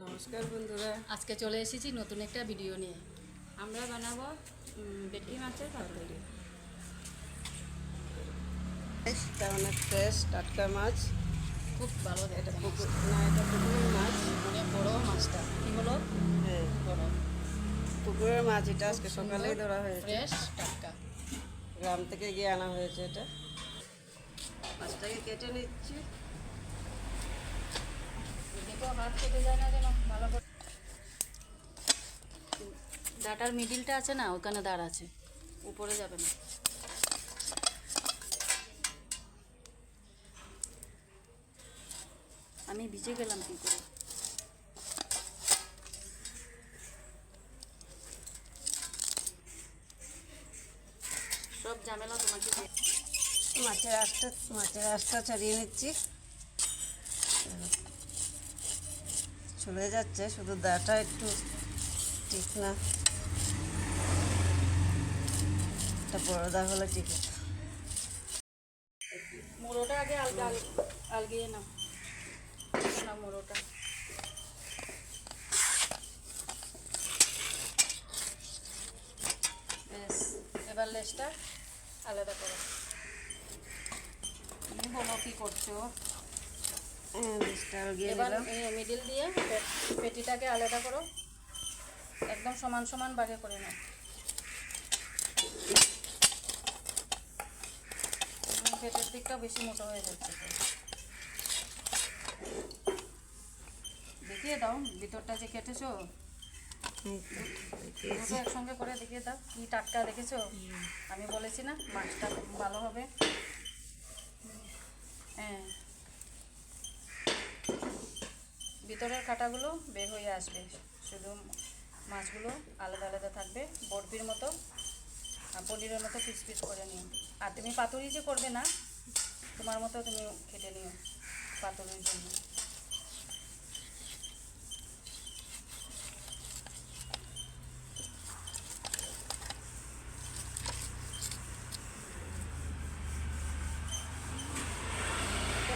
নমস্কার বন্ধুরা, আজকে চলে এসেছি নতুন একটা ভিডিও নিয়ে। আমরা বানাবো ভেটকি মাছের পাতুরি। অনেক ফ্রেশ টাটকা মাছ। খুব ভালো এটা দেখতে মাছ। এটা পুকুরের মাছ। অনেক বড় মাছটা কি হলো হ্যাঁ, বড় পুকুরের মাছ। এটা আজকে খুব সকালেই সুন্দর, ধরা হয়েছে, ফ্রেশ টাটকা। গ্রাম থেকে গিয়ে আনা হয়েছে। এটা মাছটাকে কেটে নিচ্ছি। দেখো হাত কেটে যায় না যেন, ভালো করে। ডাটার মিডিলটা আছে না, ওখানে দাঁড় আছে, উপরে যাবে না। আমি ভিজে গেলাম কি করে। সব ঝামেলা তোমাকে দিয়ে। মাছের আঁশটা ছাড়িয়ে নিচ্ছি। চলে যাচ্ছে, শুধু দাটা একটু ঠিক না। একটা বড় দা হলে ঠিক আছে। মুড়োটা আগে আলগিয়ে নাও না মুড়োটা। বেশ, এবার লেজটা আলাদা করো। তুমি বলো কি করছো। এবার মিডিল দিয়ে পেটিটাকে আলাদা করো, একদম সমান সমান ভাগে করে নাও। পেটের দিকটা বেশি মোটা হয়ে যাচ্ছে, দেখিয়ে দাও ভিতরটা যে কেটেছো, দুটো একসঙ্গে করে দেখিয়ে দাও। কি টাটকা দেখেছো, আমি বলেছি না মাছটা ভালো হবে। হ্যাঁ, ভিতরের কাঁটাগুলো বের হয়ে আসবে, শুধু মাছগুলো আলাদা আলাদা থাকবে, বরফির মতো পনিরের মতো পিস পিস করে নিও। আর তুমি পাতুরি যে করবে না, তোমার মতো তুমি কেটে নিও পাতুরির জন্য।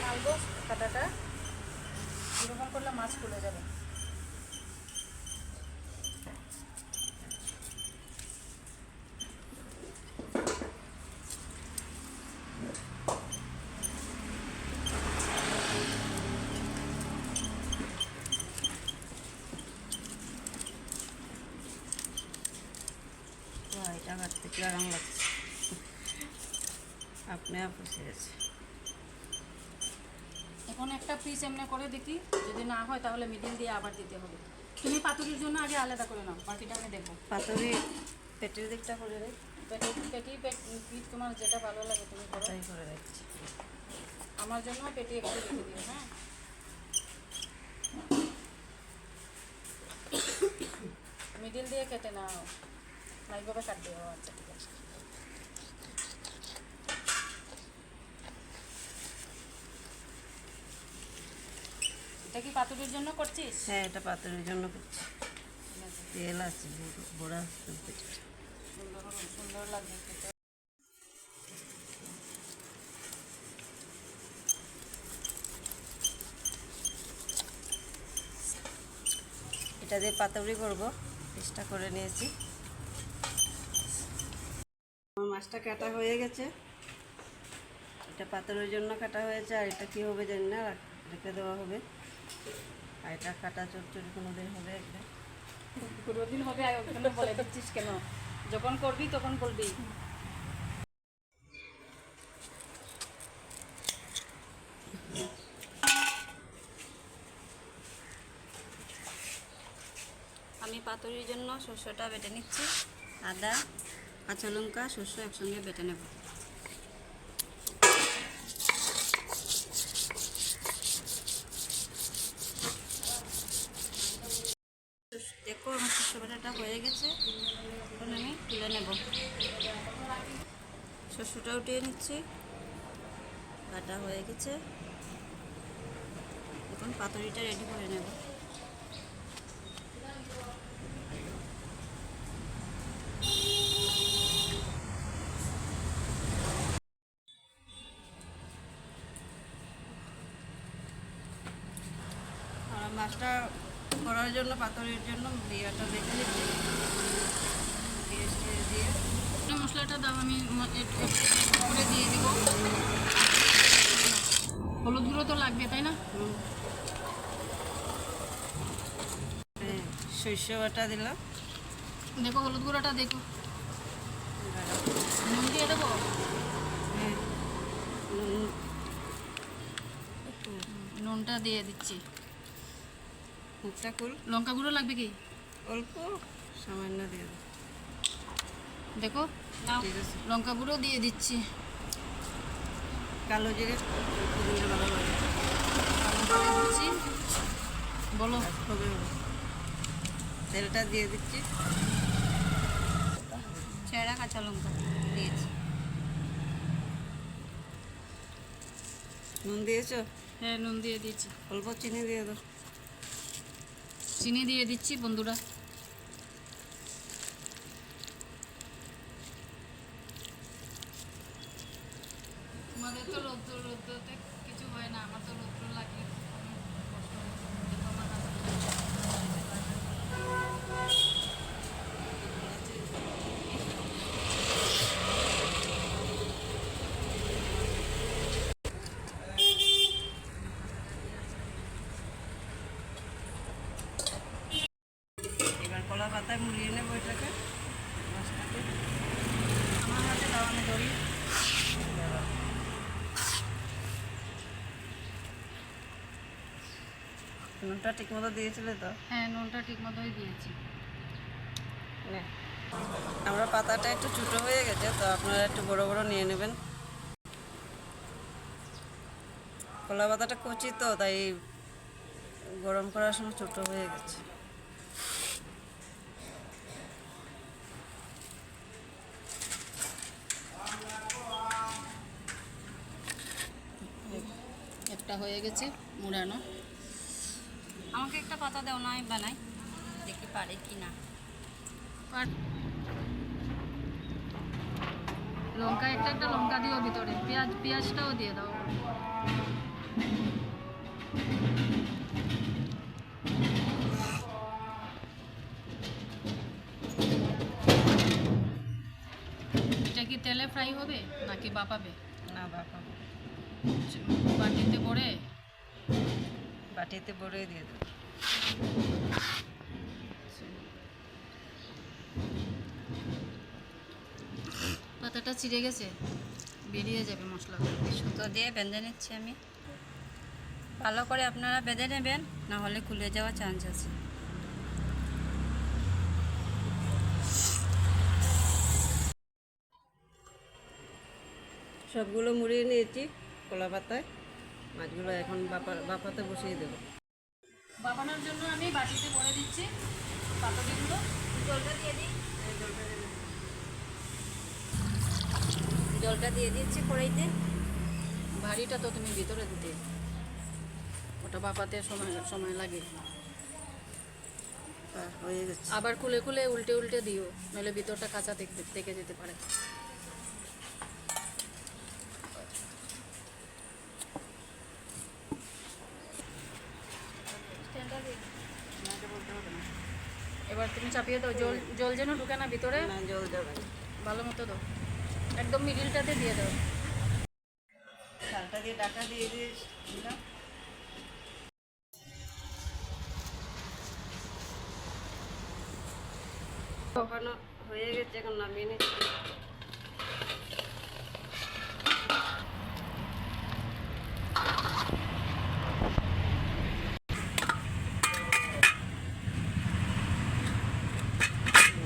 নালবো কাঁটাটা, এরকম করলে মাছ খুলে যাবে। এটা কাটতে কি আরাম লাগছে, আপনি বসে গেছে। এখন একটা পিস এমনি করে দেখি, যদি না হয় তাহলে মিডিল দিয়ে আবার দিতে হবে। তুমি পাতুরির জন্য আগে আলাদা করে নাও, বাকিটা আমি দেখবো। পাতুরি পেটের দিকটা করে রেখ, পিঠ তোমার যেটা ভালো লাগে তুমি করো। তাই করে রাখছি। আমার জন্য পেটি একটু রেখে দিও। হ্যাঁ, মিডিল দিয়ে কেটে নাও, এইভাবে কাট দিও। আচ্ছা ঠিক আছে। এটা কি পাতুরির জন্য করছিস? হ্যাঁ, এটা পাতুরির জন্য করছি। ঠিক আছে, তেল আছে, বড়া সুন্দর সুন্দর লাগবে খেতে। এটা দিয়ে পাতুরি করবো, চেষ্টা করে নিয়েছি। আমার মাছটা কাটা হয়ে গেছে, এটা পাতুরির জন্য কাটা হয়েছে। আর এটা কী হবে জানি না, রেখে দেওয়া হবে। আর এটা কাটা চচ্চড়ি কোনো দিন হবে একটা। কোনোদিন হবে, ওখানে বলে দিচ্ছিস কেন? যখন করবি তখন বলবি। আমি পাতুরির জন্য শস্যটা বেটে নিচ্ছি। আদা, কাঁচা লঙ্কা, শস্য একসঙ্গে বেটে নেব। দেখো আমার শস্য বাটাটা হয়ে গেছে, এখন আমি তুলে নেব। শস্যটা উঠিয়ে নিচ্ছি, বাটা হয়ে গেছে। এখন পাতুরিটা রেডি করে নেব। মাছটা করার জন্য পাতুরির জন্য বিয়াটা দেখে নিচ্ছি পেঁয়াজ টেয়াজ দিয়ে। মশলাটা দাও, আমি করে দিয়ে দিব। হলুদ গুঁড়ো তো লাগবে, তাই না? হ্যাঁ, সরষে বাটা দিলাম। দেখো হলুদ গুঁড়োটা দেখো। নুন দিয়ে দেবো। হ্যাঁ, নুনটা দিয়ে দিচ্ছি। মুখটা খুল। লঙ্কা গুঁড়ো লাগবে কি? অল্প সামান্য দিয়ে দাও। দেখো ঠিক আছে। লঙ্কা গুঁড়ো দিয়ে দিচ্ছি। কালো জিরে দিলে ভালো লাগে। কালো জিরে দিচ্ছি। বলো। হবে হবে। তেলটা দিয়ে দিচ্ছি। চেরা কাঁচা লঙ্কা দিয়েছি। নুন দিয়েছো? হ্যাঁ, নুন দিয়ে দিয়েছি। অল্প চিনি দিয়ে দাও। চিনি দিয়ে দিচ্ছি বন্ধুরা। তোমাদের তো রোদ্রতে কিছু হয় না, আমার তো রোদ্র লাগে কষ্ট হয়। দেখো আমার এবার কলা পাতায় মুড়িয়ে নেবো এটাকে। মাছটাকে আমার হাতে দাও, আমি ধরি। নুনটা ঠিক মতো দিয়েছিলে তো? হ্যাঁ, নুনটা ঠিক মতোই দিয়েছি। নে। আমরা পাতাটা একটু ছোটো হয়ে গেছে, তো আপনারা একটু বড় বড় নিয়ে নেবেন। কলা পাতাটা কচি তো, তাই গরম করার সময় ছোটো হয়ে গেছে। একটা হয়ে গেছে মুড়ানো। আমাকে একটা পাতা দাও না, আমি বানাই দেখি পারে কি না। লঙ্কা একটা একটা লঙ্কা দিও ভিতরে, পেঁয়াজটাও দিয়ে দাও। এটা কি তেলে ফ্রাই হবে নাকি বাপাবে? না বাবা, বাটিতে ভরে বাটিতে বড়ই দিয়ে দেবো। পাতাটা ছিঁড়ে গেছে, বেরিয়ে যাবে মশলা। সুতো দিয়ে বেঁধে নিচ্ছি আমি। ভালো করে আপনারা বেঁধে নেবেন, না হলে খুলে যাওয়ার চান্স আছে। সবগুলো মুড়িয়ে নিয়েছি কলা পাতায়। মাছগুলো এখন বাপাতে বসিয়ে দেবো। বাপানোর জন্য আমি বাটিতে ভরে দিচ্ছি পাতুরিগুলো। জলটা দিয়ে দিই। জলটা দিয়ে দিচ্ছি কড়াইতে। ভারীটা তো তুমি ভিতরে দিতে, ওটা বাপাতে সময় লাগে। হয়ে গেছে। আবার খুলে খুলে উল্টে উল্টে দিও, নইলে ভিতরটা কাঁচা থেকে যেতে পারে। এবার তুমি চাপিয়ে দাও, জল জল যেন ঢুকে না ভিতরে। না, জল যাবে না। ভালো মতো দাও, একদম মিডিলটাতে দিয়ে দাও। চালটা দিয়ে ডাকা দিয়ে দিলাম। কখনো হয়ে গেছে, এখন নামিয়ে নিচ্ছি।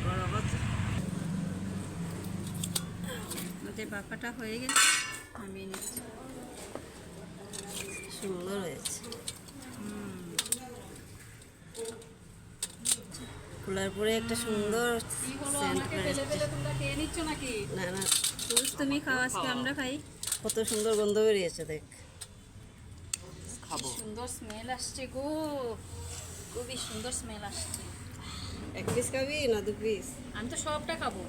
গরম আছে। আমাদের বাপাটা হয়ে গেছে, নামিয়ে নিচ্ছি। সুন্দর হয়েছে। খোলার পরে একটা সুন্দর কি হলো, সেন্ট আমাকে বের ফেলে হচ্ছে। ফেলে তোমরা খেয়ে নিচ্ছ নাকি? না না, পুরুষ তুমি খাও, আজকে আমরা খাই। কত সুন্দর গন্ধ বেরিয়েছে দেখ। কি সুন্দর স্মেল আসছে গো, খুবই সুন্দর স্মেল আসছে। এক পিস খাবি না 2 পিস? আমি তো সবটা খাবো।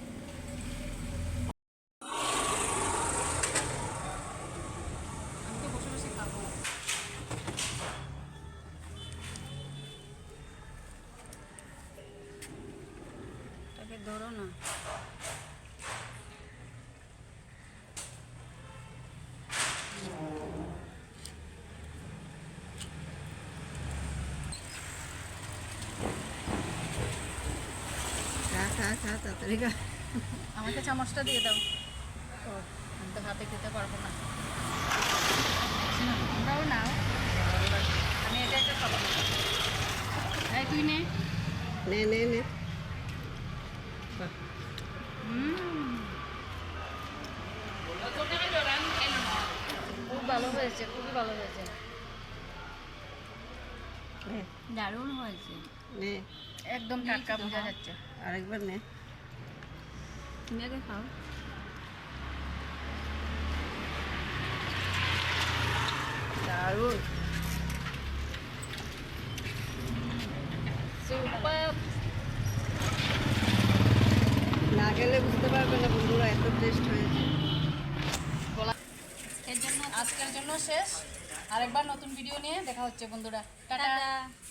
আমি তো বসে বসে খাবো। ধরো না। খা খা খা তাড়াতাড়ি খা। আমাকে চামচটা দিয়ে দাও। আমি তো হাতে খেতে পারবো না। দাও নাও। আমি এটা একটা খাবো না। এই তুই নে। নে নে নে। বাহ, খুব ভালো হয়েছে, খুবই ভালো হয়েছে। নে দারুণ হয়েছে। নে একদম টাটকা বোঝা যাচ্ছে। আরেকবার নে। তুমি আগে খাও। দারুণ। সুপার। না খেলে বুঝতে পারবে না বন্ধুরা এত টেস্ট হয়েছে। এর জন্য আজকের জন্য শেষ। আরেকবার নতুন ভিডিও নিয়ে দেখা হচ্ছে বন্ধুরা। টাটা। টাটা।